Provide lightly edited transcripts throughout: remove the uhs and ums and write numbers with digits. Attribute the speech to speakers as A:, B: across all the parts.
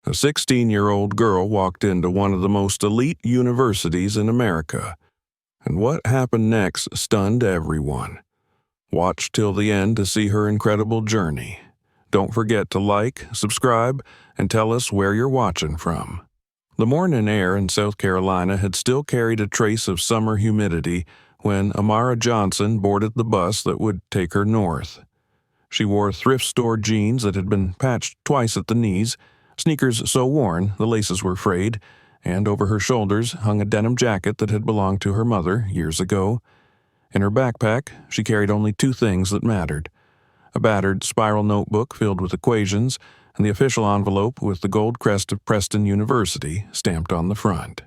A: A 16-year-old girl walked into one of the most elite universities in America, and what happened next stunned everyone. Watch till the end to see her incredible journey. Don't forget to like, subscribe, and tell us where you're watching from. The morning air in South Carolina had still carried a trace of summer humidity when Amara Johnson boarded the bus that would take her north. She wore thrift store jeans that had been patched twice at the knees, sneakers so worn the laces were frayed, and over her shoulders hung a denim jacket that had belonged to her mother years ago. In her backpack, she carried only two things that mattered: a battered spiral notebook filled with equations, and the official envelope with the gold crest of Preston University stamped on the front.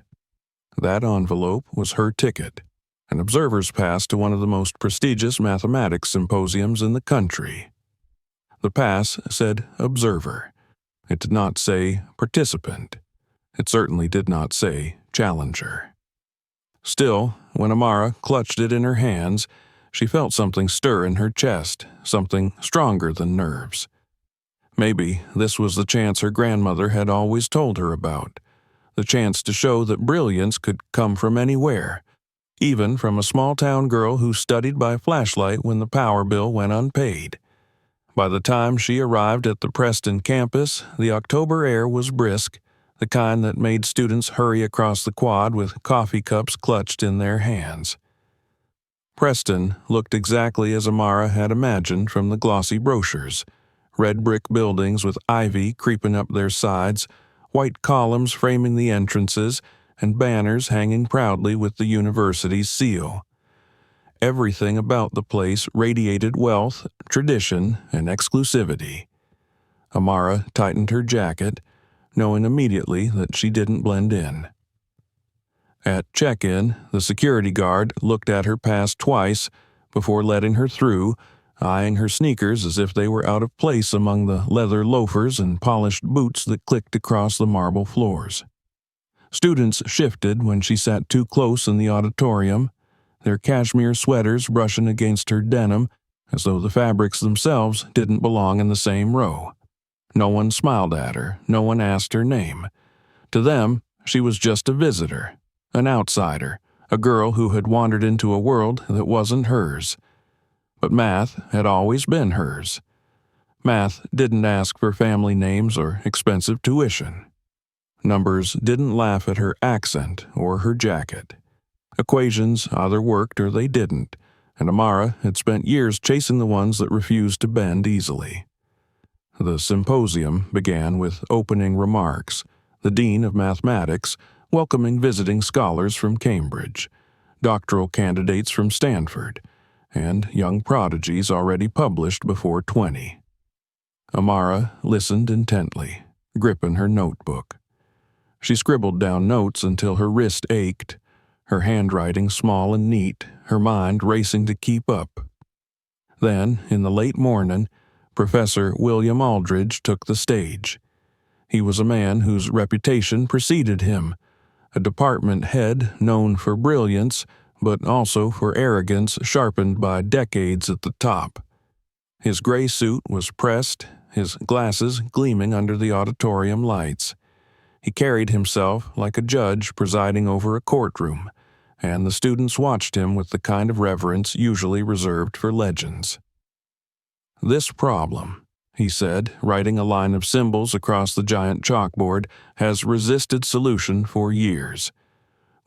A: That envelope was her ticket, an observer's pass to one of the most prestigious mathematics symposiums in the country. The pass said observer. It did not say participant. It certainly did not say challenger. Still, when Amara clutched it in her hands, she felt something stir in her chest, something stronger than nerves. Maybe this was the chance her grandmother had always told her about, the chance to show that brilliance could come from anywhere, even from a small-town girl who studied by flashlight when the power bill went unpaid. By the time she arrived at the Preston campus, the October air was brisk, the kind that made students hurry across the quad with coffee cups clutched in their hands. Preston looked exactly as Amara had imagined from the glossy brochures: red brick buildings with ivy creeping up their sides, white columns framing the entrances, and banners hanging proudly with the university's seal. Everything about the place radiated wealth, tradition, and exclusivity. Amara tightened her jacket, knowing immediately that she didn't blend in. At check-in, the security guard looked at her pass twice before letting her through, eyeing her sneakers as if they were out of place among the leather loafers and polished boots that clicked across the marble floors. Students shifted when she sat too close in the auditorium, their cashmere sweaters brushing against her denim, as though the fabrics themselves didn't belong in the same row. No one smiled at her, no one asked her name. To them, she was just a visitor, an outsider, a girl who had wandered into a world that wasn't hers. But math had always been hers. Math didn't ask for family names or expensive tuition. Numbers didn't laugh at her accent or her jacket. Equations either worked or they didn't, and Amara had spent years chasing the ones that refused to bend easily. The symposium began with opening remarks, the dean of mathematics welcoming visiting scholars from Cambridge, doctoral candidates from Stanford, and young prodigies already published before 20. Amara listened intently, gripping her notebook. She scribbled down notes until her wrist ached, her handwriting small and neat, her mind racing to keep up. Then, in the late morning, Professor William Aldridge took the stage. He was a man whose reputation preceded him, a department head known for brilliance, but also for arrogance sharpened by decades at the top. His gray suit was pressed, his glasses gleaming under the auditorium lights. He carried himself like a judge presiding over a courtroom, and the students watched him with the kind of reverence usually reserved for legends. "This problem," he said, writing a line of symbols across the giant chalkboard, "has resisted solution for years.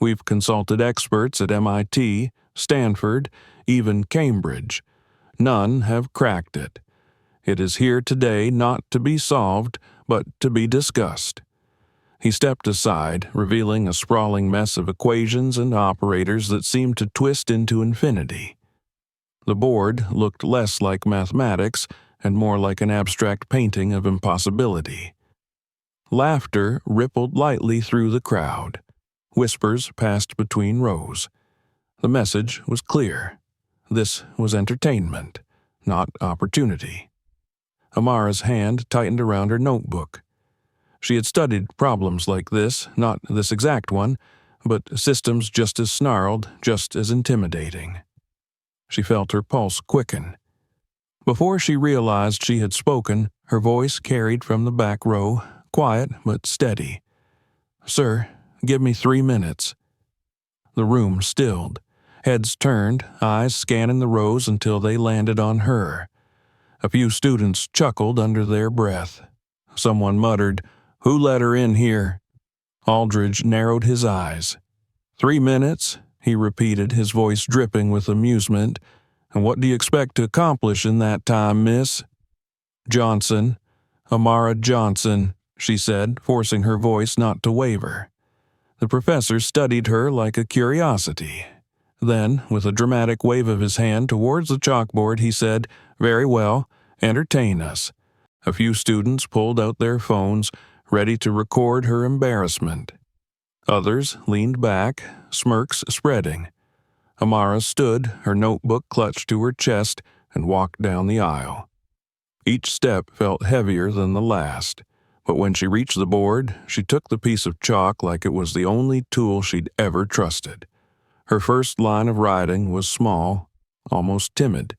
A: We've consulted experts at MIT, Stanford, even Cambridge. None have cracked it. It is here today not to be solved, but to be discussed." He stepped aside, revealing a sprawling mess of equations and operators that seemed to twist into infinity. The board looked less like mathematics and more like an abstract painting of impossibility. Laughter rippled lightly through the crowd. Whispers passed between rows. The message was clear. This was entertainment, not opportunity. Amara's hand tightened around her notebook. She had studied problems like this, not this exact one, but systems just as snarled, just as intimidating. She felt her pulse quicken. Before she realized she had spoken, her voice carried from the back row, quiet but steady. "Sir, give me 3 minutes." The room stilled. Heads turned, eyes scanning the rows until they landed on her. A few students chuckled under their breath. Someone muttered, "Who let her in here?" Aldridge narrowed his eyes. 3 minutes, he repeated, his voice dripping with amusement. "And what do you expect to accomplish in that time, miss?" "Johnson, Amara Johnson," she said, forcing her voice not to waver. The professor studied her like a curiosity. Then, with a dramatic wave of his hand towards the chalkboard, he said, "Very well, entertain us." A few students pulled out their phones, ready to record her embarrassment. Others leaned back, smirks spreading. Amara stood, her notebook clutched to her chest, and walked down the aisle. Each step felt heavier than the last, but when she reached the board, she took the piece of chalk like it was the only tool she'd ever trusted. Her first line of writing was small, almost timid.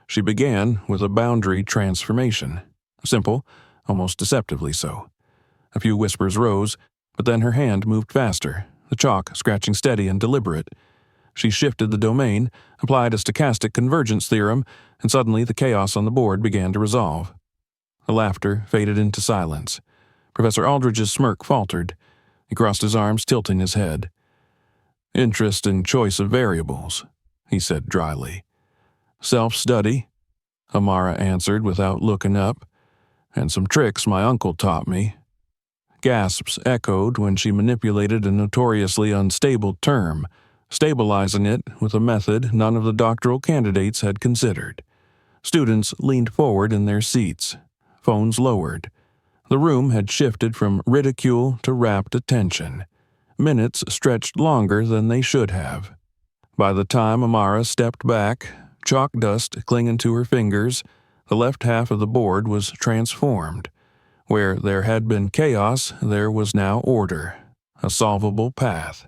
A: She began with a boundary transformation. Simple, almost deceptively so. A few whispers rose, but then her hand moved faster, the chalk scratching steady and deliberate. She shifted the domain, applied a stochastic convergence theorem, and suddenly the chaos on the board began to resolve. The laughter faded into silence. Professor Aldridge's smirk faltered. He crossed his arms, tilting his head. "Interesting choice of variables," he said dryly. "Self-study," Amara answered without looking up. "And some tricks my uncle taught me." Gasps echoed when she manipulated a notoriously unstable term, stabilizing it with a method none of the doctoral candidates had considered. Students leaned forward in their seats, phones lowered. The room had shifted from ridicule to rapt attention. Minutes stretched longer than they should have. By the time Amara stepped back, chalk dust clinging to her fingers, the left half of the board was transformed. Where there had been chaos, there was now order, a solvable path.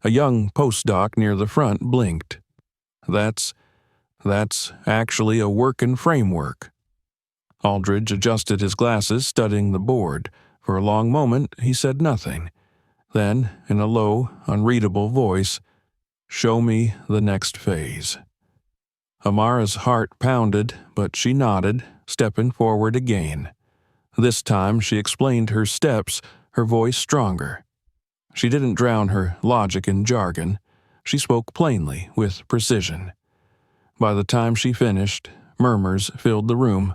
A: A young postdoc near the front blinked. That's actually a working framework." Aldridge adjusted his glasses, studying the board. For a long moment, he said nothing. Then, in a low, unreadable voice, "Show me the next phase." Amara's heart pounded, but she nodded, stepping forward again. This time she explained her steps, her voice stronger. She didn't drown her logic in jargon. She spoke plainly, with precision. By the time she finished, murmurs filled the room.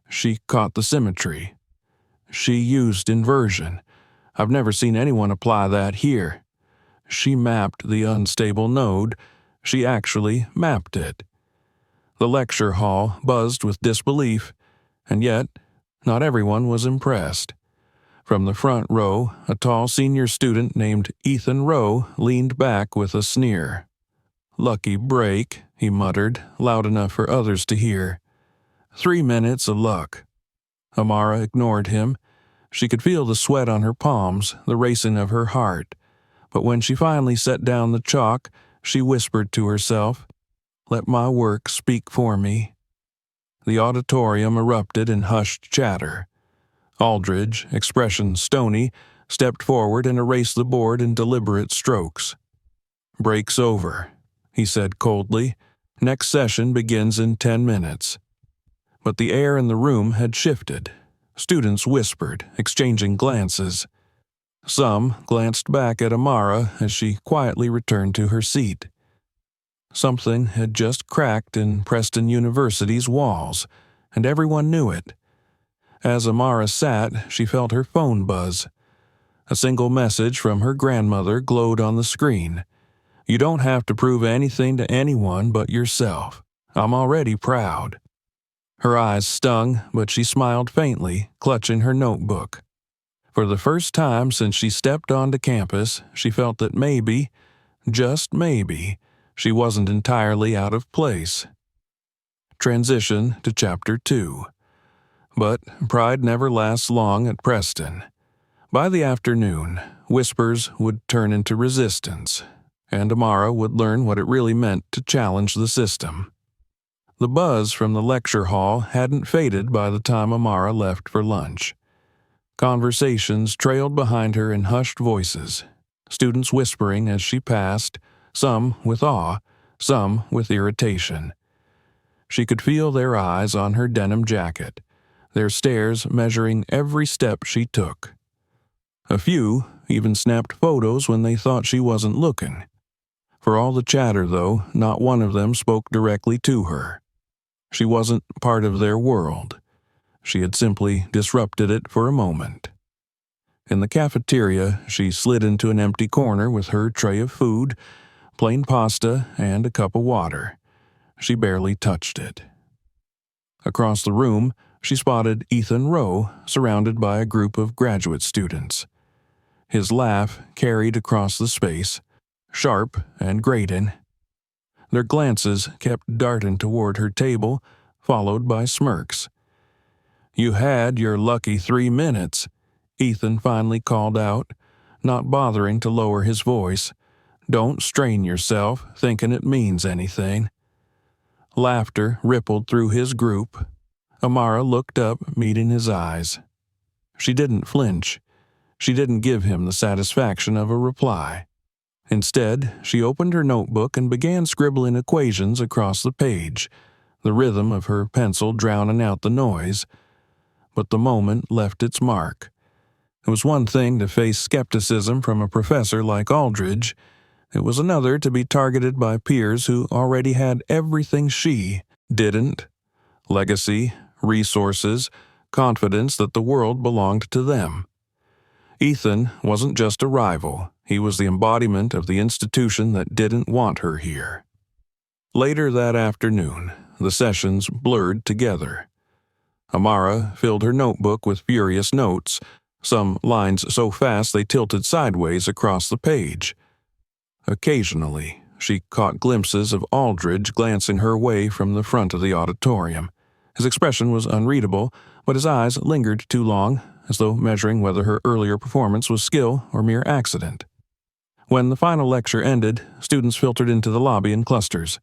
A: She caught the symmetry. She used inversion. I've never seen anyone apply that here. She mapped the unstable node. She actually mapped it. The lecture hall buzzed with disbelief, and yet not everyone was impressed. From the front row, a tall senior student named Ethan Rowe leaned back with a sneer. "Lucky break," he muttered, loud enough for others to hear. 3 minutes of luck." Amara ignored him. She could feel the sweat on her palms, the racing of her heart. But when she finally set down the chalk, she whispered to herself, "Let my work speak for me." The auditorium erupted in hushed chatter. Aldridge, expression stony, stepped forward and erased the board in deliberate strokes. "Break's over," he said coldly. "Next session begins in 10 minutes." But the air in the room had shifted. Students whispered, exchanging glances. Some glanced back at Amara as she quietly returned to her seat. Something had just cracked in Preston University's walls, and everyone knew it. As Amara sat, she felt her phone buzz. A single message from her grandmother glowed on the screen. "You don't have to prove anything to anyone but yourself. I'm already proud." Her eyes stung, but she smiled faintly, clutching her notebook. For the first time since she stepped onto campus, she felt that maybe, just maybe, she wasn't entirely out of place. Transition to Chapter 2. But pride never lasts long at Preston. By the afternoon, whispers would turn into resistance, and Amara would learn what it really meant to challenge the system. The buzz from the lecture hall hadn't faded by the time Amara left for lunch. Conversations trailed behind her in hushed voices, students whispering as she passed, some with awe, some with irritation. She could feel their eyes on her denim jacket, their stares measuring every step she took. A few even snapped photos when they thought she wasn't looking. For all the chatter, though, not one of them spoke directly to her. She wasn't part of their world. She had simply disrupted it for a moment. In the cafeteria, she slid into an empty corner with her tray of food, plain pasta, and a cup of water. She barely touched it. Across the room, she spotted Ethan Rowe surrounded by a group of graduate students. His laugh carried across the space, sharp and grating. Their glances kept darting toward her table, followed by smirks. "You had your lucky 3 minutes," Ethan finally called out, not bothering to lower his voice. "Don't strain yourself thinking it means anything." Laughter rippled through his group. Amara looked up, meeting his eyes. She didn't flinch. She didn't give him the satisfaction of a reply. Instead, she opened her notebook and began scribbling equations across the page, the rhythm of her pencil drowning out the noise. But the moment left its mark. It was one thing to face skepticism from a professor like Aldridge. It was another to be targeted by peers who already had everything she didn't: legacy, resources, confidence that the world belonged to them. Ethan wasn't just a rival. He was the embodiment of the institution that didn't want her here. Later that afternoon, the sessions blurred together. Amara filled her notebook with furious notes, some lines so fast they tilted sideways across the page. Occasionally, she caught glimpses of Aldridge glancing her way from the front of the auditorium. His expression was unreadable, but his eyes lingered too long, as though measuring whether her earlier performance was skill or mere accident. When the final lecture ended, students filtered into the lobby in clusters.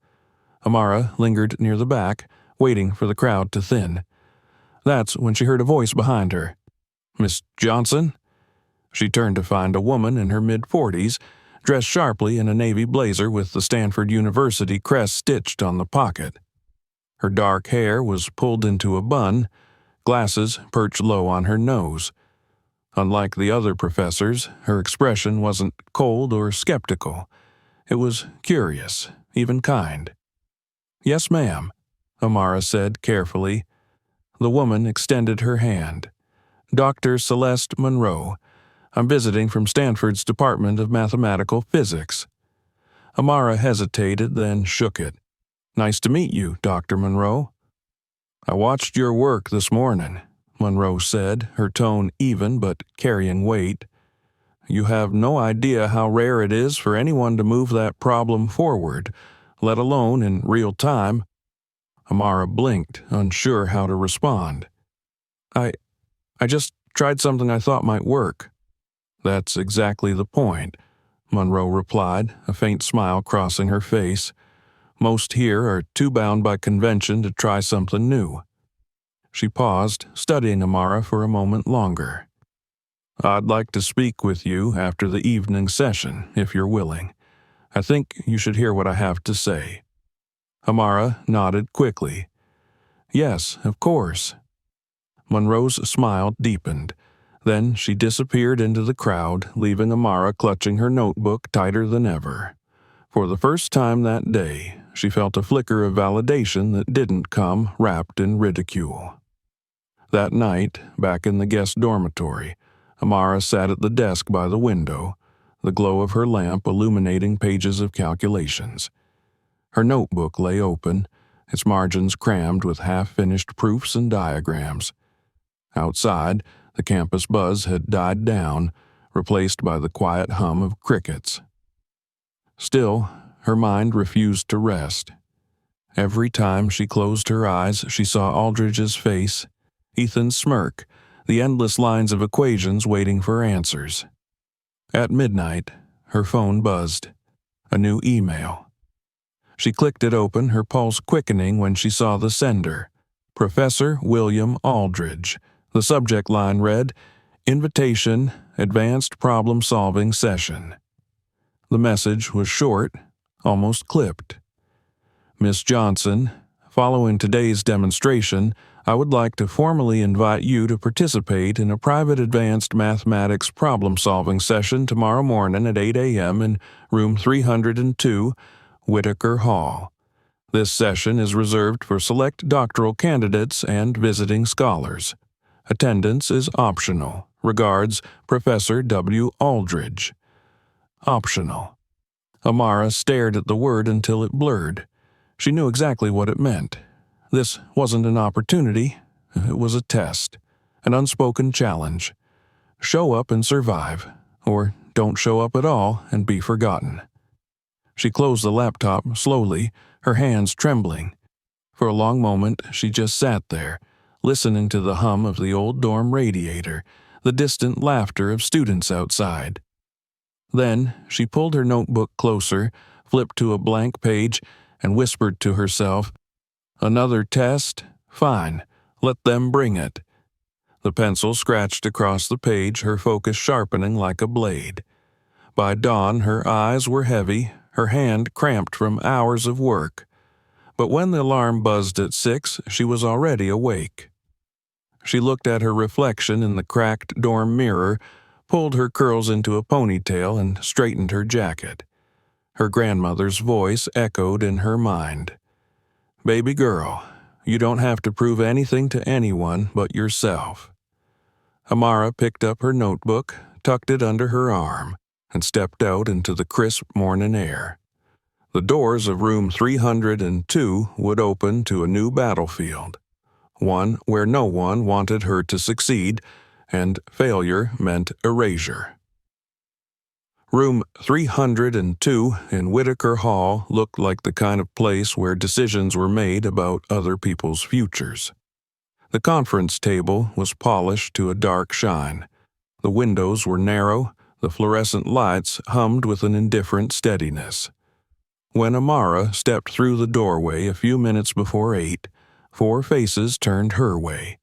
A: Amara lingered near the back, waiting for the crowd to thin. That's when she heard a voice behind her. "Miss Johnson?" She turned to find a woman in her mid-40s, dressed sharply in a navy blazer with the Stanford University crest stitched on the pocket. Her dark hair was pulled into a bun, glasses perched low on her nose. Unlike the other professors, her expression wasn't cold or skeptical. It was curious, even kind. "Yes, ma'am," Amara said carefully. The woman extended her hand. "Dr. Celeste Monroe. I'm visiting from Stanford's Department of Mathematical Physics." Amara hesitated, then shook it. "Nice to meet you, Dr. Monroe." "I watched your work this morning," Monroe said, her tone even but carrying weight. "You have no idea how rare it is for anyone to move that problem forward, let alone in real time." Amara blinked, unsure how to respond. I just tried something I thought might work." "That's exactly the point," Monroe replied, a faint smile crossing her face. "Most here are too bound by convention to try something new." She paused, studying Amara for a moment longer. "I'd like to speak with you after the evening session, if you're willing. I think you should hear what I have to say." Amara nodded quickly. "Yes, of course." Monroe's smile deepened. Then she disappeared into the crowd, leaving Amara clutching her notebook tighter than ever. For the first time that day, she felt a flicker of validation that didn't come wrapped in ridicule. That night, back in the guest dormitory, Amara sat at the desk by the window, the glow of her lamp illuminating pages of calculations. Her notebook lay open, its margins crammed with half-finished proofs and diagrams. Outside, the campus buzz had died down, replaced by the quiet hum of crickets. Still, her mind refused to rest. Every time she closed her eyes, she saw Aldridge's face, Ethan's smirk, the endless lines of equations waiting for answers. At midnight, her phone buzzed. A new email. She clicked it open, her pulse quickening when she saw the sender, Professor William Aldridge. The subject line read, Invitation, Advanced Problem Solving Session. The message was short, almost clipped. Miss Johnson, following today's demonstration, I would like to formally invite you to participate in a private advanced mathematics problem-solving session tomorrow morning at 8 a.m. in room 302, Whitaker Hall. This session is reserved for select doctoral candidates and visiting scholars. Attendance is optional. Regards, Professor W. Aldridge. Optional. Amara stared at the word until it blurred. She knew exactly what it meant. This wasn't an opportunity. It was a test, an unspoken challenge. Show up and survive, or don't show up at all and be forgotten. She closed the laptop slowly, her hands trembling. For a long moment, she just sat there, listening to the hum of the old dorm radiator, the distant laughter of students outside. Then she pulled her notebook closer, flipped to a blank page, and whispered to herself, "Another test? Fine. Let them bring it." The pencil scratched across the page, her focus sharpening like a blade. By dawn, her eyes were heavy, her hand cramped from hours of work. But when the alarm buzzed at 6, she was already awake. She looked at her reflection in the cracked dorm mirror, pulled her curls into a ponytail, and straightened her jacket. Her grandmother's voice echoed in her mind. "Baby girl, you don't have to prove anything to anyone but yourself." Amara picked up her notebook, tucked it under her arm, and stepped out into the crisp morning air. The doors of room 302 would open to a new battlefield, one where no one wanted her to succeed, and failure meant erasure. Room 302 in Whitaker Hall looked like the kind of place where decisions were made about other people's futures. The conference table was polished to a dark shine. The windows were narrow, the fluorescent lights hummed with an indifferent steadiness. When Amara stepped through the doorway a few minutes before 8, 4 faces turned her way.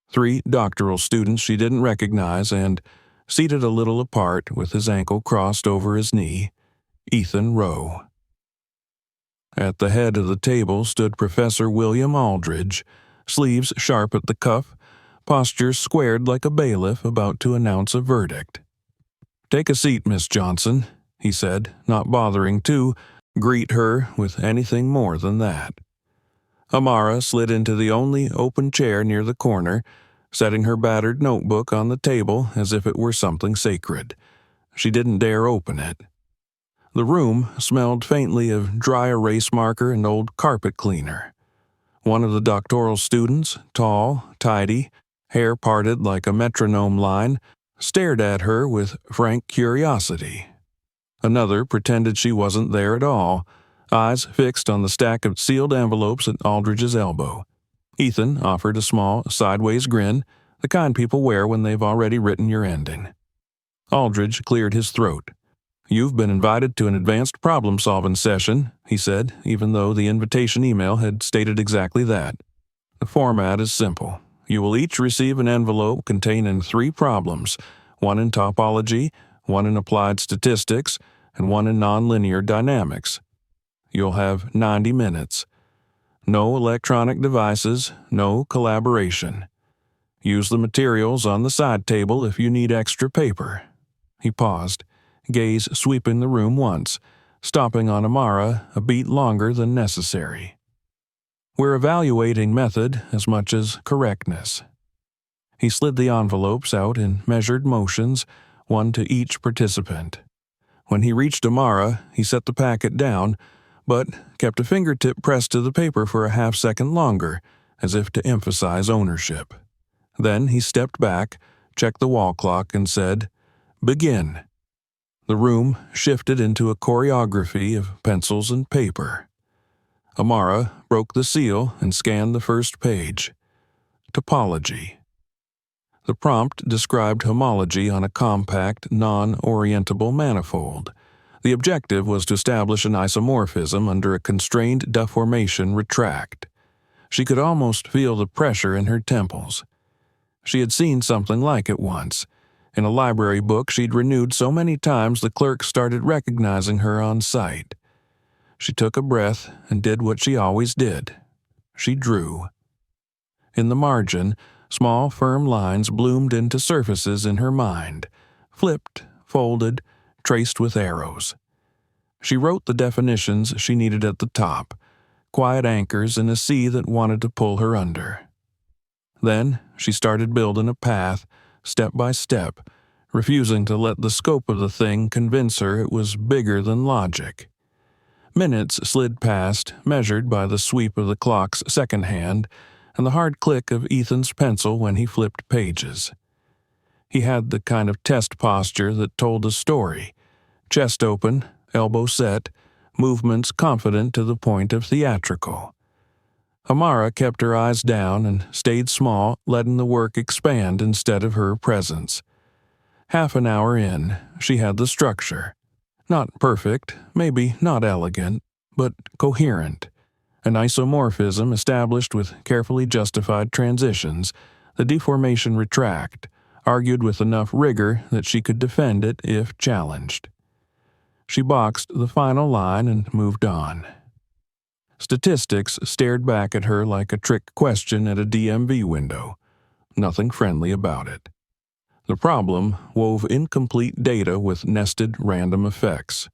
A: 3 doctoral students she didn't recognize and, seated a little apart with his ankle crossed over his knee, Ethan Rowe. At the head of the table stood Professor William Aldridge, sleeves sharp at the cuff, posture squared like a bailiff about to announce a verdict. "Take a seat, Miss Johnson," he said, not bothering to greet her with anything more than that. Amara slid into the only open chair near the corner, setting her battered notebook on the table as if it were something sacred. She didn't dare open it. The room smelled faintly of dry erase marker and old carpet cleaner. One of the doctoral students, tall, tidy, hair parted like a metronome line, stared at her with frank curiosity. Another pretended she wasn't there at all, eyes fixed on the stack of sealed envelopes at Aldridge's elbow. Ethan offered a small, sideways grin, the kind people wear when they've already written your ending. Aldridge cleared his throat. "You've been invited to an advanced problem-solving session," he said, even though the invitation email had stated exactly that. "The format is simple. You will each receive an envelope containing 3 problems, one in topology, one in applied statistics, and one in nonlinear dynamics. You'll have 90 minutes. No electronic devices, no collaboration. Use the materials on the side table if you need extra paper." He paused, gaze sweeping the room once, stopping on Amara a beat longer than necessary. "We're evaluating method as much as correctness." He slid the envelopes out in measured motions, one to each participant. When he reached Amara, he set the packet down, but kept a fingertip pressed to the paper for a half-second longer, as if to emphasize ownership. Then he stepped back, checked the wall clock, and said, "Begin." The room shifted into a choreography of pencils and paper. Amara broke the seal and scanned the first page. Topology. The prompt described homology on a compact, non-orientable manifold. The objective was to establish an isomorphism under a constrained deformation retract. She could almost feel the pressure in her temples. She had seen something like it once. In a library book she'd renewed so many times the clerk started recognizing her on sight. She took a breath and did what she always did. She drew. In the margin, small, firm lines bloomed into surfaces in her mind, flipped, folded, traced with arrows. She wrote the definitions she needed at the top, quiet anchors in a sea that wanted to pull her under. Then she started building a path, step by step, refusing to let the scope of the thing convince her it was bigger than logic. Minutes slid past, measured by the sweep of the clock's second hand and the hard click of Ethan's pencil when he flipped pages. He had the kind of test posture that told a story, chest open, elbow set, movements confident to the point of theatrical. Amara kept her eyes down and stayed small, letting the work expand instead of her presence. Half an hour in, she had the structure. Not perfect, maybe not elegant, but coherent. An isomorphism established with carefully justified transitions, the deformation retract, argued with enough rigor that she could defend it if challenged. She boxed the final line and moved on. Statistics stared back at her like a trick question at a DMV window. Nothing friendly about it. The problem wove incomplete data with nested random effects.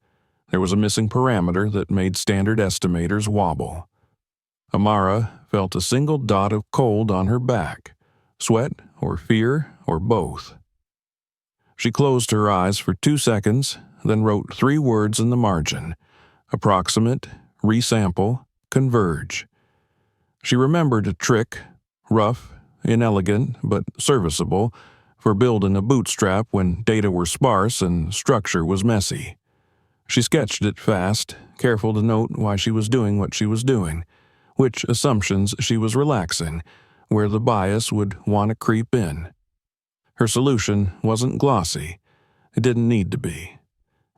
A: There was a missing parameter that made standard estimators wobble. Amara felt a single dot of cold on her back, sweat or fear or both. She closed her eyes for 2 seconds, then wrote 3 words in the margin: approximate, resample, converge. She remembered a trick, rough, inelegant, but serviceable, for building a bootstrap when data were sparse and structure was messy. She sketched it fast, careful to note why she was doing what she was doing, which assumptions she was relaxing, where the bias would want to creep in. Her solution wasn't glossy. It didn't need to be.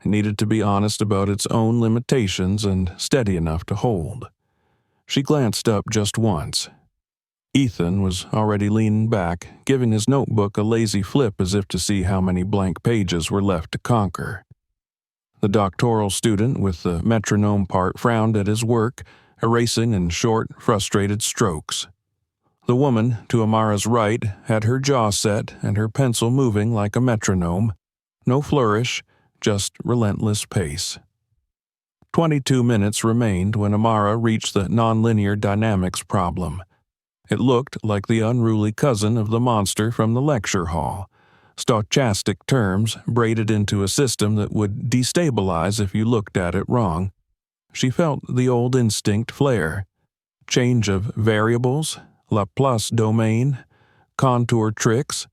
A: It needed to be honest about its own limitations and steady enough to hold. She glanced up just once. Ethan was already leaning back, giving his notebook a lazy flip as if to see how many blank pages were left to conquer. The doctoral student with the metronome part frowned at his work, erasing in short, frustrated strokes. The woman to Amara's right had her jaw set and her pencil moving like a metronome. No flourish, just relentless pace. 22 minutes remained when Amara reached the nonlinear dynamics problem. It looked like the unruly cousin of the monster from the lecture hall. Stochastic terms braided into a system that would destabilize if you looked at it wrong. She felt the old instinct flare. Change of variables, Laplace domain, contour tricks.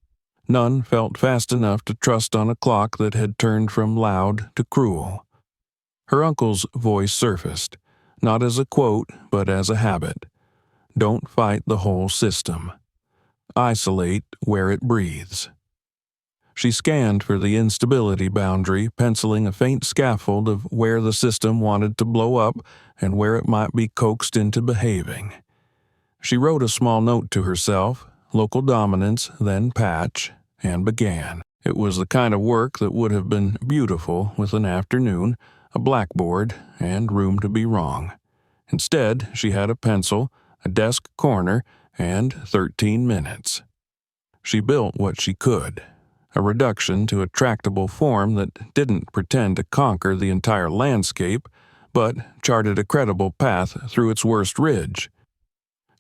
A: None felt fast enough to trust on a clock that had turned from loud to cruel. Her uncle's voice surfaced, not as a quote, but as a habit. Don't fight the whole system. Isolate where it breathes. She scanned for the instability boundary, penciling a faint scaffold of where the system wanted to blow up and where it might be coaxed into behaving. She wrote a small note to herself, local dominance, then patch, and began. It was the kind of work that would have been beautiful with an afternoon, a blackboard, and room to be wrong. Instead, she had a pencil, a desk corner, and 13 minutes. She built what she could, a reduction to a tractable form that didn't pretend to conquer the entire landscape, but charted a credible path through its worst ridge.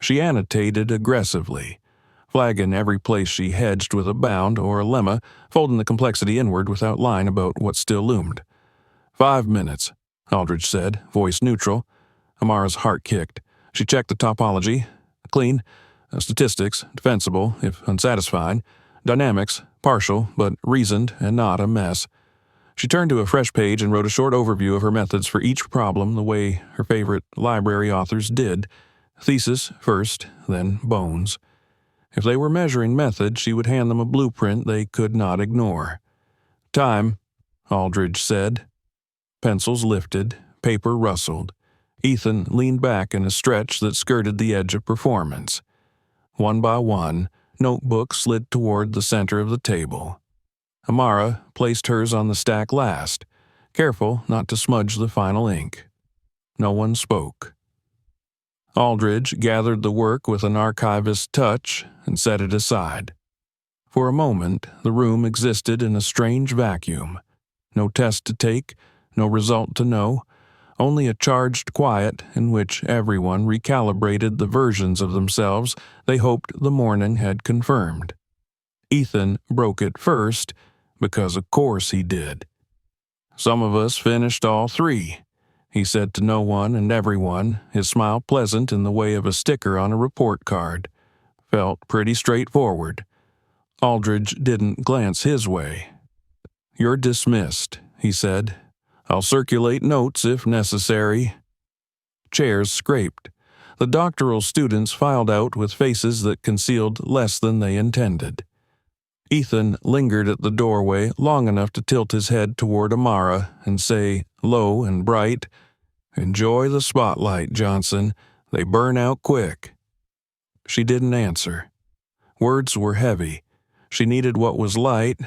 A: She annotated aggressively, flagging every place she hedged with a bound or a lemma, folding the complexity inward without lying about what still loomed. 5 minutes, Aldridge said, voice neutral. Amara's heart kicked. She checked the topology. Clean. Statistics, defensible, if unsatisfying. Dynamics, partial, but reasoned and not a mess. She turned to a fresh page and wrote a short overview of her methods for each problem the way her favorite library authors did. Thesis first, then bones. If they were measuring method, she would hand them a blueprint they could not ignore. Time, Aldridge said. Pencils lifted, paper rustled. Ethan leaned back in a stretch that skirted the edge of performance. One by one, notebooks slid toward the center of the table. Amara placed hers on the stack last, careful not to smudge the final ink. No one spoke. Aldridge gathered the work with an archivist's touch and set it aside. For a moment, the room existed in a strange vacuum. No test to take, no result to know, only a charged quiet in which everyone recalibrated the versions of themselves they hoped the morning had confirmed. Ethan broke it first, because of course he did. "Some of us finished all three," he said to no one and everyone, his smile pleasant in the way of a sticker on a report card. Felt pretty straightforward. Aldridge didn't glance his way. "You're dismissed," he said. "I'll circulate notes if necessary." Chairs scraped. The doctoral students filed out with faces that concealed less than they intended. Ethan lingered at the doorway long enough to tilt his head toward Amara and say, low and bright, "Enjoy the spotlight, Johnson. They burn out quick." She didn't answer. Words were heavy. She needed what was light,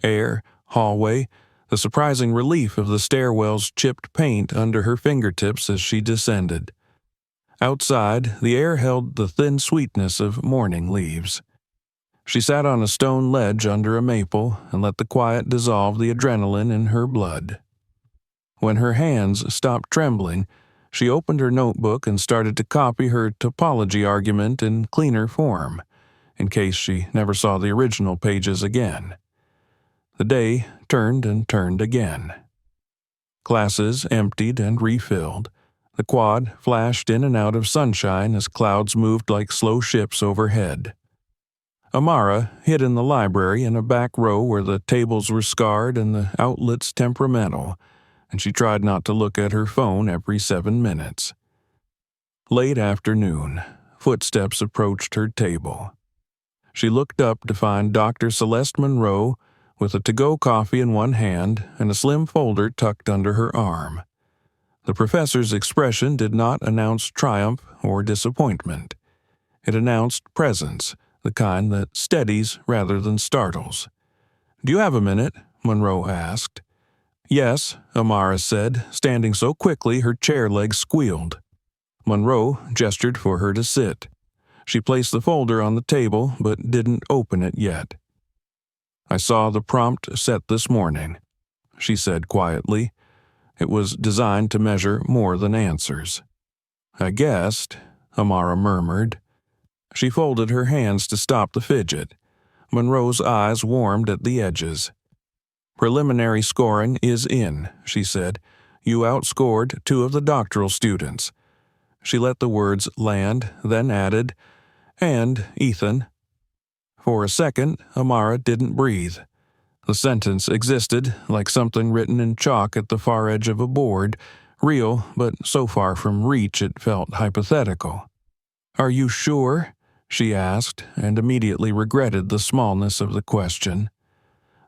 A: air, hallway, the surprising relief of the stairwell's chipped paint under her fingertips as she descended. Outside, the air held the thin sweetness of morning leaves. She sat on a stone ledge under a maple and let the quiet dissolve the adrenaline in her blood. When her hands stopped trembling, she opened her notebook and started to copy her topology argument in cleaner form, in case she never saw the original pages again. The day turned and turned again. Classes emptied and refilled. The quad flashed in and out of sunshine as clouds moved like slow ships overhead. Amara hid in the library in a back row where the tables were scarred and the outlets temperamental, and she tried not to look at her phone every 7 minutes. Late afternoon, footsteps approached her table. She looked up to find Dr. Celeste Monroe with a to-go coffee in one hand and a slim folder tucked under her arm. The professor's expression did not announce triumph or disappointment. It announced presence, the kind that steadies rather than startles. "Do you have a minute?" Monroe asked. "Yes," Amara said, standing so quickly her chair legs squealed. Monroe gestured for her to sit. She placed the folder on the table, but didn't open it yet. "I saw the prompt set this morning," she said quietly. It was designed to measure more than answers. "I guessed," Amara murmured. She folded her hands to stop the fidget. Monroe's eyes warmed at the edges. "Preliminary scoring is in," she said. "You outscored 2 of the doctoral students." She let the words land, then added, "And, Ethan." For a second, Amara didn't breathe. The sentence existed like something written in chalk at the far edge of a board, real, but so far from reach it felt hypothetical. "Are you sure?" she asked, and immediately regretted the smallness of the question.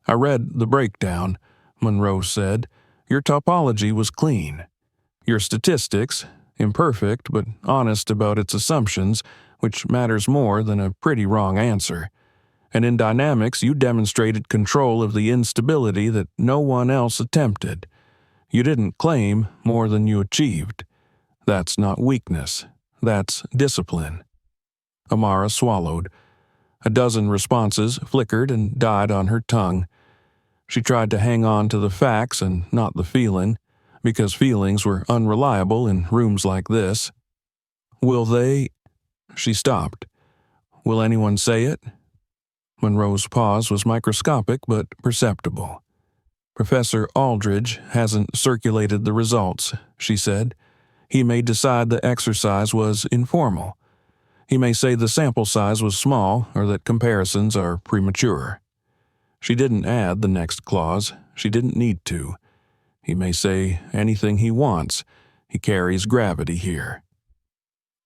A: "I read the breakdown," Monroe said. "Your topology was clean. Your statistics, imperfect but honest about its assumptions, which matters more than a pretty wrong answer. And in dynamics you demonstrated control of the instability that no one else attempted. You didn't claim more than you achieved. That's not weakness. That's discipline." Amara swallowed. A dozen responses flickered and died on her tongue. She tried to hang on to the facts and not the feeling, because feelings were unreliable in rooms like this. "Will they—" She stopped. "Will anyone say it?" Monroe's pause was microscopic but perceptible. "Professor Aldridge hasn't circulated the results," she said. "He may decide the exercise was informal. He may say the sample size was small or that comparisons are premature." She didn't add the next clause. She didn't need to. He may say anything he wants. He carries gravity here.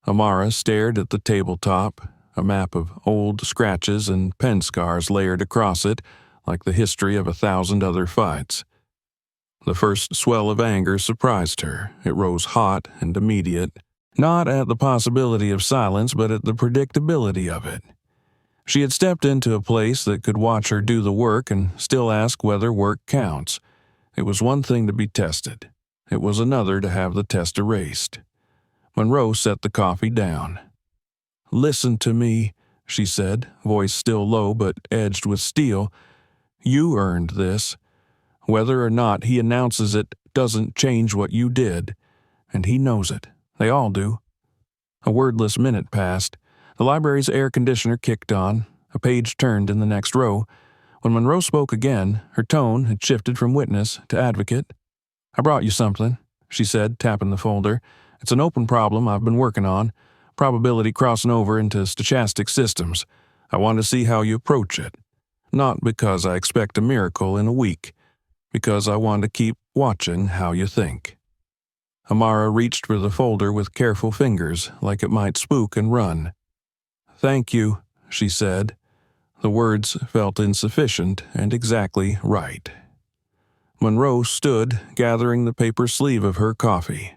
A: Amara stared at the tabletop, a map of old scratches and pen scars layered across it, like the history of 1,000 other fights. The first swell of anger surprised her. It rose hot and immediate, not at the possibility of silence, but at the predictability of it. She had stepped into a place that could watch her do the work and still ask whether work counts. It was one thing to be tested. It was another to have the test erased. Monroe set the coffee down. "Listen to me," she said, voice still low but edged with steel. "You earned this. Whether or not he announces it doesn't change what you did. And he knows it. They all do." A wordless minute passed. The library's air conditioner kicked on. A page turned in the next row. When Monroe spoke again, her tone had shifted from witness to advocate. "I brought you something," she said, tapping the folder. "It's an open problem I've been working on. Probability crossing over into stochastic systems. I want to see how you approach it. Not because I expect a miracle in a week. Because I want to keep watching how you think." Amara reached for the folder with careful fingers, like it might spook and run. "Thank you," she said. The words felt insufficient and exactly right. Monroe stood, gathering the paper sleeve of her coffee.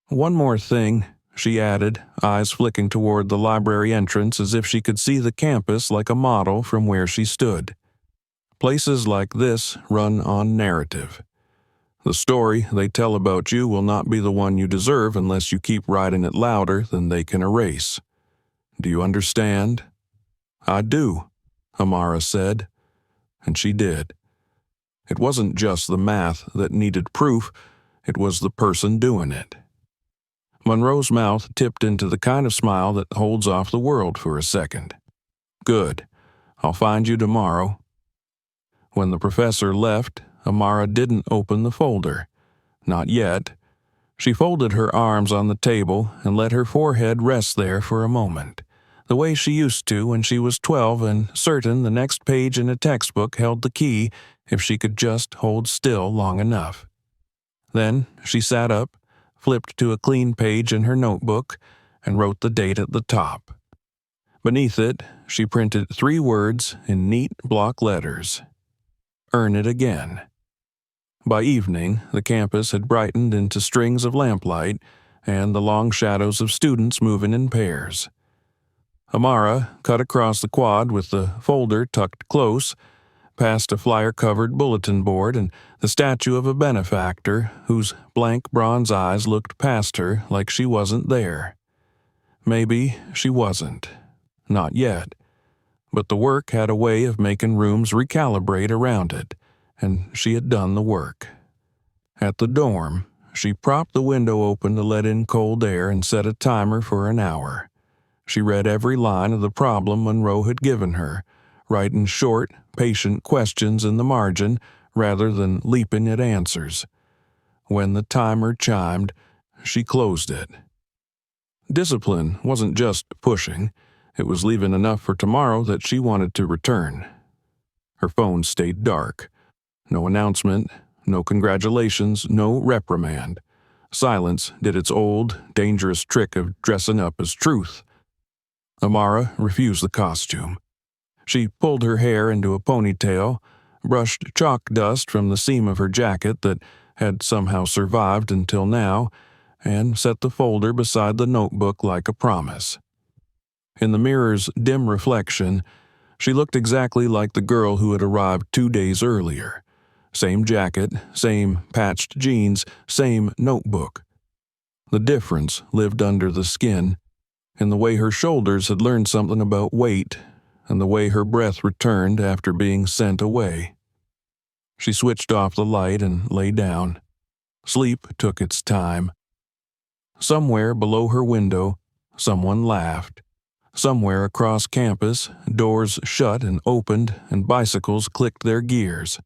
A: "One more thing," she added, eyes flicking toward the library entrance as if she could see the campus like a model from where she stood. "Places like this run on narrative. The story they tell about you will not be the one you deserve unless you keep writing it louder than they can erase. Do you understand?" "I do," Amara said. And she did. It wasn't just the math that needed proof, it was the person doing it. Monroe's mouth tipped into the kind of smile that holds off the world for a second. "Good. I'll find you tomorrow." When the professor left, Amara didn't open the folder. Not yet. She folded her arms on the table and let her forehead rest there for a moment, the way she used to when she was 12 and certain the next page in a textbook held the key if she could just hold still long enough. Then she sat up, flipped to a clean page in her notebook, and wrote the date at the top. Beneath it, she printed 3 words in neat block letters. "Earn it again." By evening, the campus had brightened into strings of lamplight and the long shadows of students moving in pairs. Amara cut across the quad with the folder tucked close, past a flyer-covered bulletin board and the statue of a benefactor whose blank bronze eyes looked past her like she wasn't there. Maybe she wasn't. Not yet. But the work had a way of making rooms recalibrate around it, and she had done the work. At the dorm, she propped the window open to let in cold air and set a timer for an hour. She read every line of the problem Monroe had given her, writing short, patient questions in the margin rather than leaping at answers. When the timer chimed, she closed it. Discipline wasn't just pushing. It was leaving enough for tomorrow that she wanted to return. Her phone stayed dark. No announcement, no congratulations, no reprimand. Silence did its old, dangerous trick of dressing up as truth. Amara refused the costume. She pulled her hair into a ponytail, brushed chalk dust from the seam of her jacket that had somehow survived until now, and set the folder beside the notebook like a promise. In the mirror's dim reflection, she looked exactly like the girl who had arrived 2 days earlier. Same jacket, same patched jeans, same notebook. The difference lived under the skin, in the way her shoulders had learned something about weight, and the way her breath returned after being sent away. She switched off the light and lay down. Sleep took its time. Somewhere below her window, someone laughed. Somewhere across campus, doors shut and opened and bicycles clicked their gears.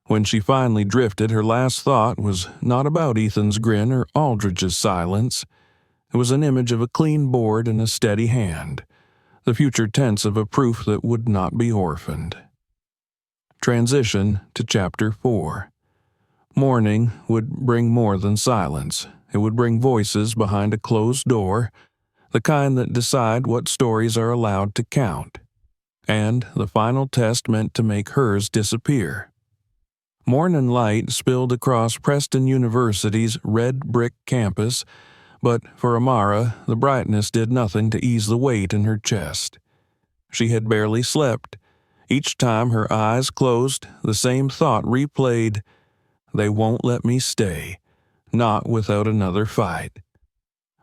A: When she finally drifted, her last thought was not about Ethan's grin or Aldridge's silence. It was an image of a clean board and a steady hand, the future tense of a proof that would not be orphaned. Transition to Chapter 4. Morning would bring more than silence. It would bring voices behind a closed door, the kind that decide what stories are allowed to count, and the final test meant to make hers disappear. Morning light spilled across Preston University's red brick campus, but for Amara, the brightness did nothing to ease the weight in her chest. She had barely slept. Each time her eyes closed, the same thought replayed, "They won't let me stay, not without another fight."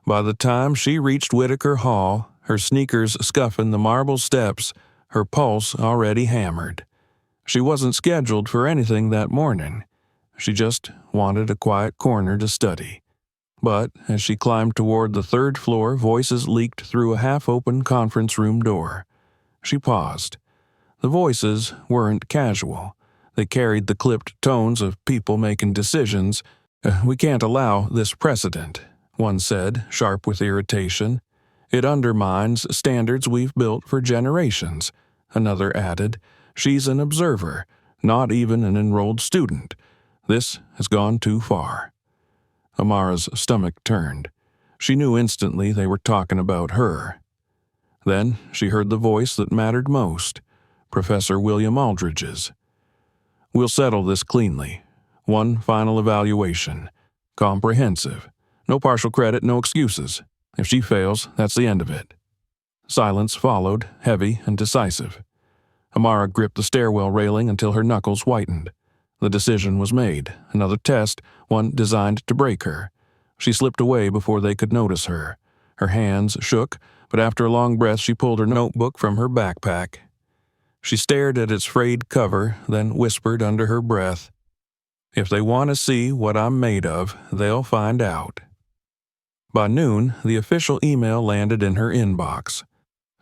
A: By the time she reached Whitaker Hall, her sneakers scuffing the marble steps, her pulse already hammered. She wasn't scheduled for anything that morning. She just wanted a quiet corner to study. But as she climbed toward the third floor, voices leaked through a half-open conference room door. She paused. The voices weren't casual. They carried the clipped tones of people making decisions. "We can't allow this precedent," one said, sharp with irritation. "It undermines standards we've built for generations," another added. "She's an observer, not even an enrolled student. This has gone too far." Amara's stomach turned. She knew instantly they were talking about her. Then she heard the voice that mattered most, Professor William Aldridge's. "We'll settle this cleanly. One final evaluation. Comprehensive. No partial credit, no excuses. If she fails, that's the end of it." Silence followed, heavy and decisive. Amara gripped the stairwell railing until her knuckles whitened. The decision was made. Another test, one designed to break her. She slipped away before they could notice her. Her hands shook, but after a long breath she pulled her notebook from her backpack. She stared at its frayed cover, then whispered under her breath, "If they want to see what I'm made of, they'll find out." By noon, the official email landed in her inbox.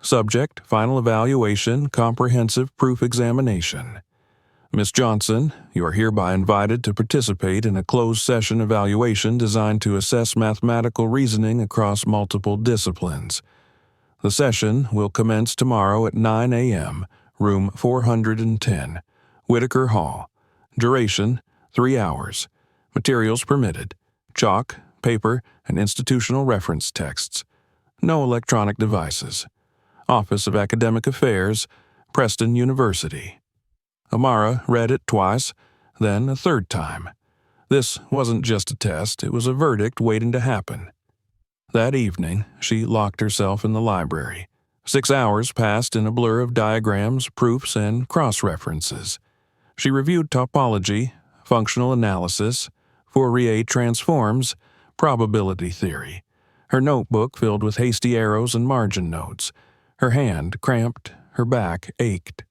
A: Subject, final evaluation, comprehensive proof examination. "Miss Johnson, you are hereby invited to participate in a closed-session evaluation designed to assess mathematical reasoning across multiple disciplines. The session will commence tomorrow at 9 a.m., room 410, Whitaker Hall. Duration, 3 hours. Materials permitted: chalk, paper, and institutional reference texts. No electronic devices. Office of Academic Affairs, Preston University." Amara read it twice, then a third time. This wasn't just a test, it was a verdict waiting to happen. That evening, she locked herself in the library. 6 hours passed in a blur of diagrams, proofs, and cross-references. She reviewed topology, functional analysis, Fourier transforms, probability theory. Her notebook filled with hasty arrows and margin notes. Her hand cramped, her back ached.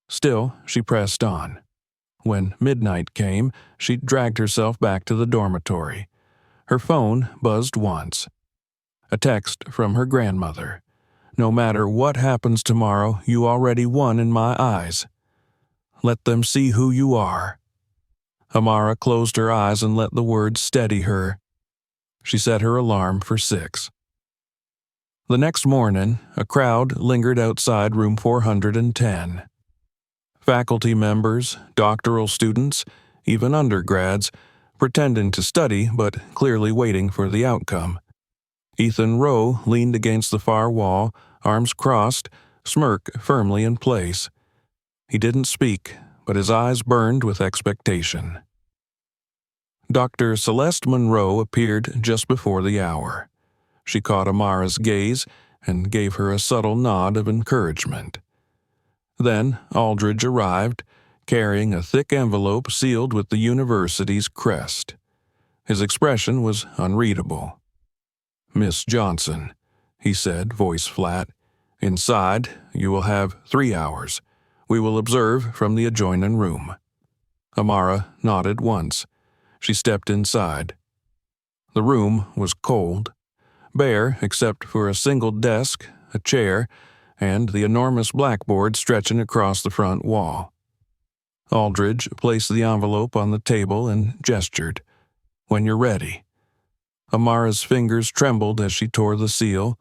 A: Still, she pressed on. When midnight came, she dragged herself back to the dormitory. Her phone buzzed once. A text from her grandmother. "No matter what happens tomorrow, you already won in my eyes. Let them see who you are." Amara closed her eyes and let the words steady her. She set her alarm for 6. The next morning, a crowd lingered outside room 410. Faculty members, doctoral students, even undergrads, pretending to study but clearly waiting for the outcome. Ethan Rowe leaned against the far wall, arms crossed, smirk firmly in place. He didn't speak, but his eyes burned with expectation. Dr. Celeste Monroe appeared just before the hour. She caught Amara's gaze and gave her a subtle nod of encouragement. Then Aldridge arrived, carrying a thick envelope sealed with the university's crest. His expression was unreadable. "Miss Johnson," he said, voice flat. "Inside, you will have 3 hours. We will observe from the adjoining room." Amara nodded once. She stepped inside. The room was cold, bare except for a single desk, a chair, and the enormous blackboard stretching across the front wall. Aldridge placed the envelope on the table and gestured. "When you're ready." Amara's fingers trembled as she tore the seal.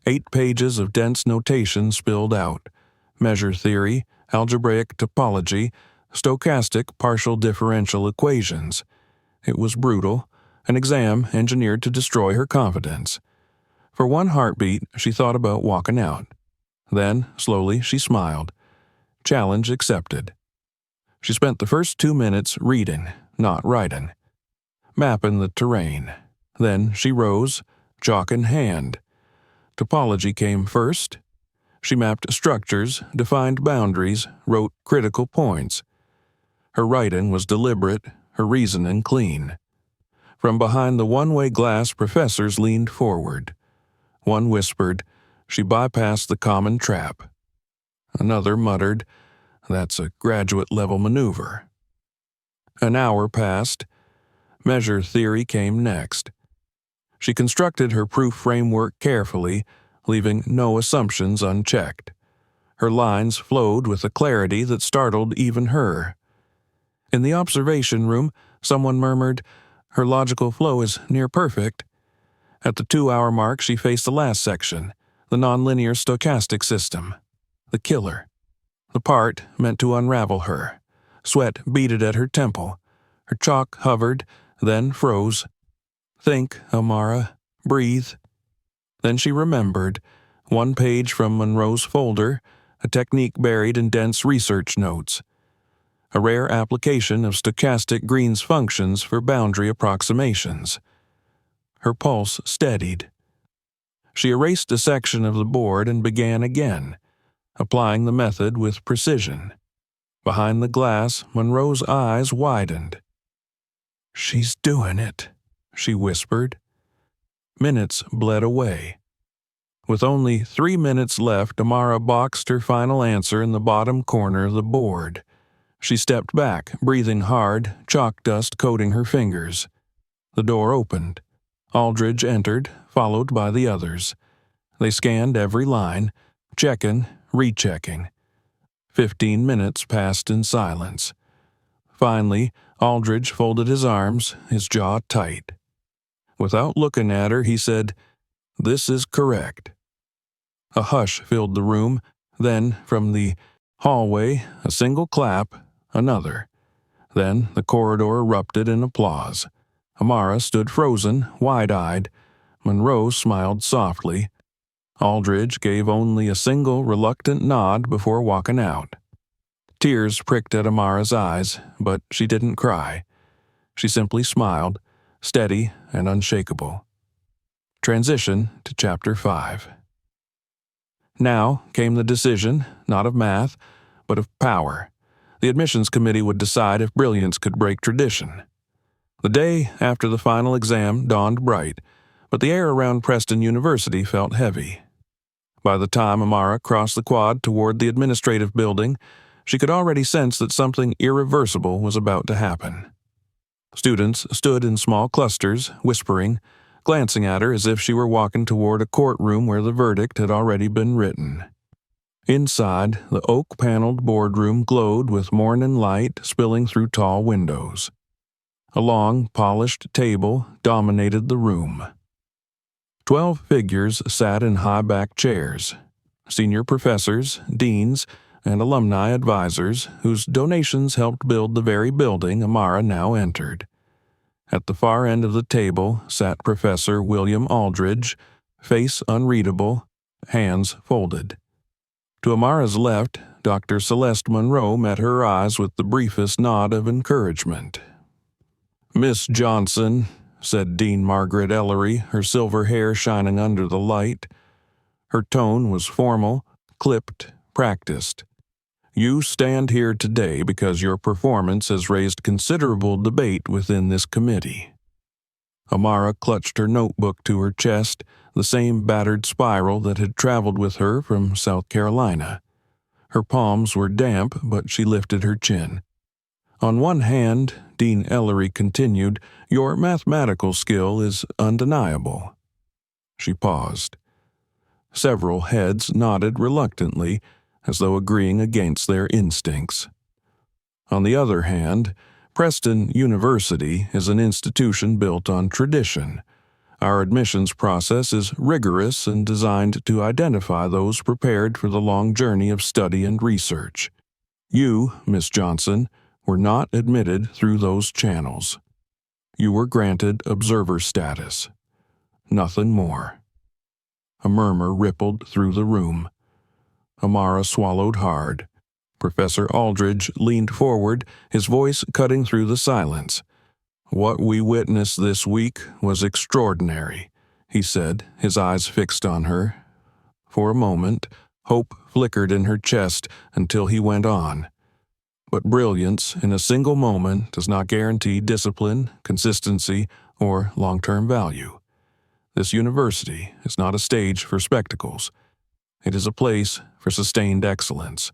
A: 8 pages of dense notation spilled out. Measure theory, algebraic topology, stochastic partial differential equations. It was brutal, an exam engineered to destroy her confidence. For one heartbeat, she thought about walking out. Then, slowly, she smiled. Challenge accepted. She spent the first 2 minutes reading, not writing, mapping the terrain. Then she rose, chalk in hand. Topology came first. She mapped structures, defined boundaries, wrote critical points. Her writing was deliberate, her reasoning clean. From behind the one-way glass, professors leaned forward. One whispered, "She bypassed the common trap." Another muttered, "That's a graduate-level maneuver." An hour passed. Measure theory came next. She constructed her proof framework carefully, leaving no assumptions unchecked. Her lines flowed with a clarity that startled even her. In the observation room, someone murmured, "Her logical flow is near perfect." At the 2-hour mark, she faced the last section, the nonlinear stochastic system, the killer, the part meant to unravel her. Sweat beaded at her temple. Her chalk hovered, then froze. "Think, Amara. Breathe." Then she remembered. One page from Monroe's folder, a technique buried in dense research notes. A rare application of stochastic Green's functions for boundary approximations. Her pulse steadied. She erased a section of the board and began again, applying the method with precision. Behind the glass, Monroe's eyes widened. "She's doing it," she whispered. Minutes bled away. With only 3 minutes left, Amara boxed her final answer in the bottom corner of the board. She stepped back, breathing hard, chalk dust coating her fingers. The door opened. Aldridge entered, followed by the others. They scanned every line, checking, rechecking. 15 minutes passed in silence. Finally, Aldridge folded his arms, his jaw tight. Without looking at her, he said, "This is correct." A hush filled the room. Then, from the hallway, a single clap, another. Then the corridor erupted in applause. Amara stood frozen, wide-eyed. Monroe smiled softly. Aldridge gave only a single reluctant nod before walking out. Tears pricked at Amara's eyes, but she didn't cry. She simply smiled, steady and unshakable. Transition to Chapter 5. Now came the decision, not of math, but of power. The admissions committee would decide if brilliance could break tradition. The day after the final exam dawned bright, but the air around Preston University felt heavy. By the time Amara crossed the quad toward the administrative building, she could already sense that something irreversible was about to happen. Students stood in small clusters, whispering, glancing at her as if she were walking toward a courtroom where the verdict had already been written. Inside, the oak-paneled boardroom glowed with morning light spilling through tall windows. A long, polished table dominated the room. 12 figures sat in high-backed chairs. Senior professors, deans, and alumni advisors whose donations helped build the very building Amara now entered. At the far end of the table sat Professor William Aldridge, face unreadable, hands folded. To Amara's left, Dr. Celeste Monroe met her eyes with the briefest nod of encouragement. "Miss Johnson," said Dean Margaret Ellery, her silver hair shining under the light. Her tone was formal, clipped, practiced. "You stand here today because your performance has raised considerable debate within this committee." Amara clutched her notebook to her chest, the same battered spiral that had traveled with her from South Carolina. Her palms were damp, but she lifted her chin. "On one hand," Dean Ellery continued, "your mathematical skill is undeniable." She paused. Several heads nodded reluctantly, as though agreeing against their instincts. On the other hand, Preston University is an institution built on tradition. Our admissions process is rigorous and designed to identify those prepared for the long journey of study and research. You, Miss Johnson, were not admitted through those channels. You were granted observer status. Nothing more. A murmur rippled through the room. Amara swallowed hard. Professor Aldridge leaned forward, his voice cutting through the silence. "What we witnessed this week was extraordinary," he said, his eyes fixed on her. For a moment, Hope flickered in her chest until he went on. But brilliance in a single moment does not guarantee discipline, consistency, or long-term value. This university is not a stage for spectacles. It is a place for sustained excellence.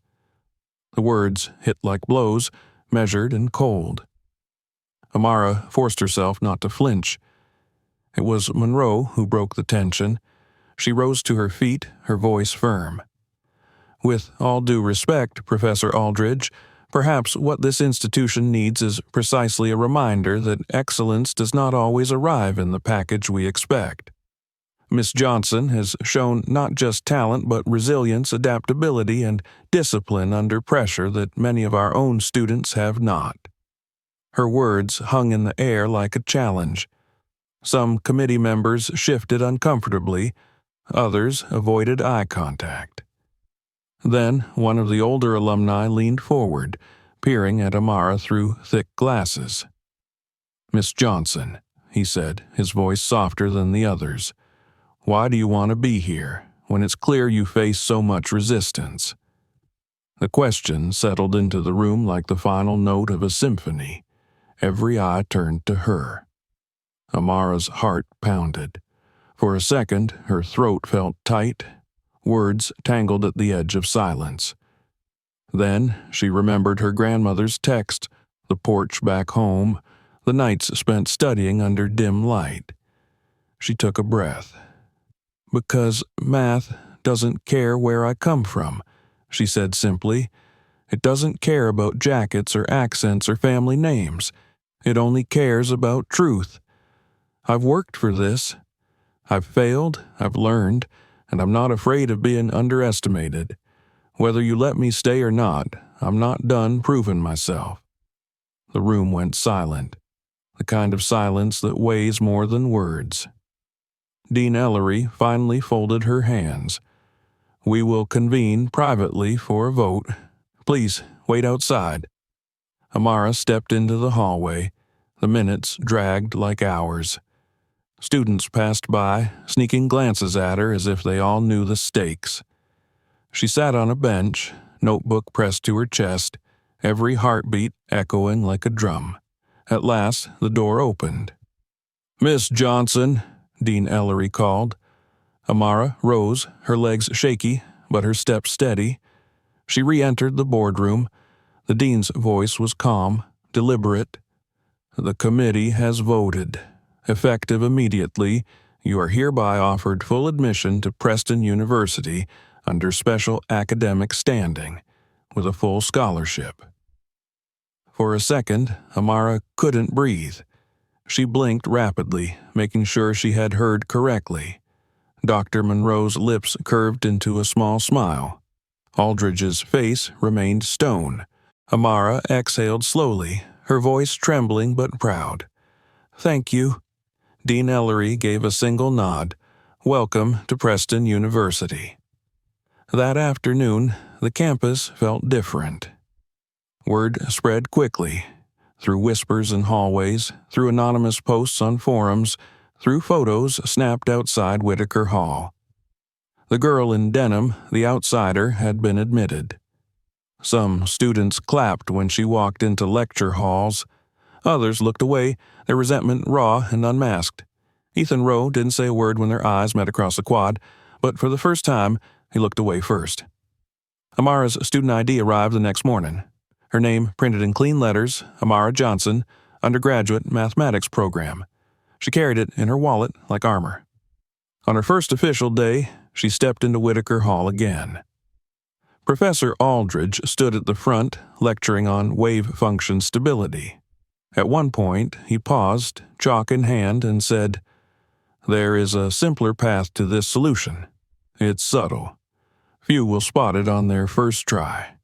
A: The words hit like blows, measured and cold. Amara forced herself not to flinch. It was Monroe who broke the tension. She rose to her feet, her voice firm. With all due respect, Professor Aldridge, perhaps what this institution needs is precisely a reminder that excellence does not always arrive in the package we expect. Miss Johnson has shown not just talent but resilience, adaptability, and discipline under pressure that many of our own students have not. Her words hung in the air like a challenge. Some committee members shifted uncomfortably, others avoided eye contact. Then one of the older alumni leaned forward, peering at Amara through thick glasses. "Miss Johnson," he said, his voice softer than the others, "why do you want to be here, when it's clear you face so much resistance?" The question settled into the room like the final note of a symphony. Every eye turned to her. Amara's heart pounded. For a second, her throat felt tight, words tangled at the edge of silence. Then she remembered her grandmother's text, the porch back home, the nights spent studying under dim light. She took a breath. "Because math doesn't care where I come from," she said simply. "It doesn't care about jackets or accents or family names. It only cares about truth. I've worked for this. I've failed, I've learned, and I'm not afraid of being underestimated. Whether you let me stay or not, I'm not done proving myself." The room went silent, the kind of silence that weighs more than words. Dean Ellery finally folded her hands. "We will convene privately for a vote. Please wait outside." Amara stepped into the hallway. The minutes dragged like hours. Students passed by, sneaking glances at her as if they all knew the stakes. She sat on a bench, notebook pressed to her chest, every heartbeat echoing like a drum. At last, the door opened. "Miss Johnson," Dean Ellery called. Amara rose, her legs shaky, but her step steady. She re-entered the boardroom. The dean's voice was calm, deliberate. "The committee has voted. Effective immediately, you are hereby offered full admission to Preston University under special academic standing, with a full scholarship." For a second, Amara couldn't breathe. She blinked rapidly, making sure she had heard correctly. Dr. Monroe's lips curved into a small smile. Aldridge's face remained stone. Amara exhaled slowly, her voice trembling but proud. "Thank you." Dean Ellery gave a single nod. "Welcome to Preston University." That afternoon, the campus felt different. Word spread quickly, through whispers in hallways, through anonymous posts on forums, through photos snapped outside Whitaker Hall. The girl in denim, the outsider, had been admitted. Some students clapped when she walked into lecture halls. Others looked away, their resentment raw and unmasked. Ethan Rowe didn't say a word when their eyes met across the quad, but for the first time, he looked away first. Amara's student ID arrived the next morning. Her name printed in clean letters, Amara Johnson, undergraduate mathematics program. She carried it in her wallet like armor. On her first official day, she stepped into Whitaker Hall again. Professor Aldridge stood at the front, lecturing on wave function stability. At one point, he paused, chalk in hand, and said, "There is a simpler path to this solution. It's subtle. Few will spot it on their first try."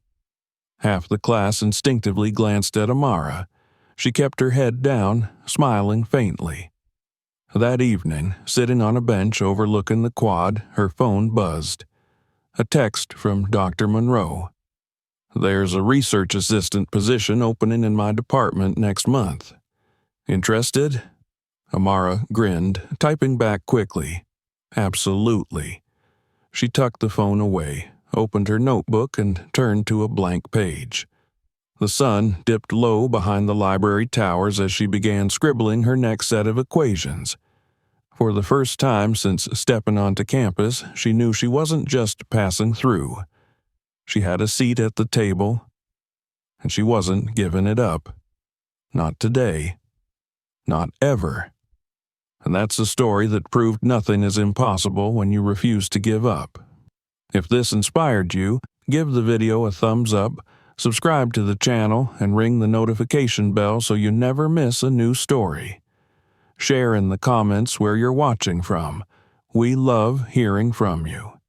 A: Half the class instinctively glanced at Amara. She kept her head down, smiling faintly. That evening, sitting on a bench overlooking the quad, her phone buzzed. A text from Dr. Monroe. "There's a research assistant position opening in my department next month. Interested?" Amara grinned, typing back quickly. "Absolutely." She tucked the phone away, opened her notebook, and turned to a blank page. The sun dipped low behind the library towers as she began scribbling her next set of equations. For the first time since stepping onto campus, she knew she wasn't just passing through. She had a seat at the table, and she wasn't giving it up. Not today. Not ever. And that's a story that proved nothing is impossible when you refuse to give up. If this inspired you, give the video a thumbs up, subscribe to the channel, and ring the notification bell so you never miss a new story. Share in the comments where you're watching from. We love hearing from you.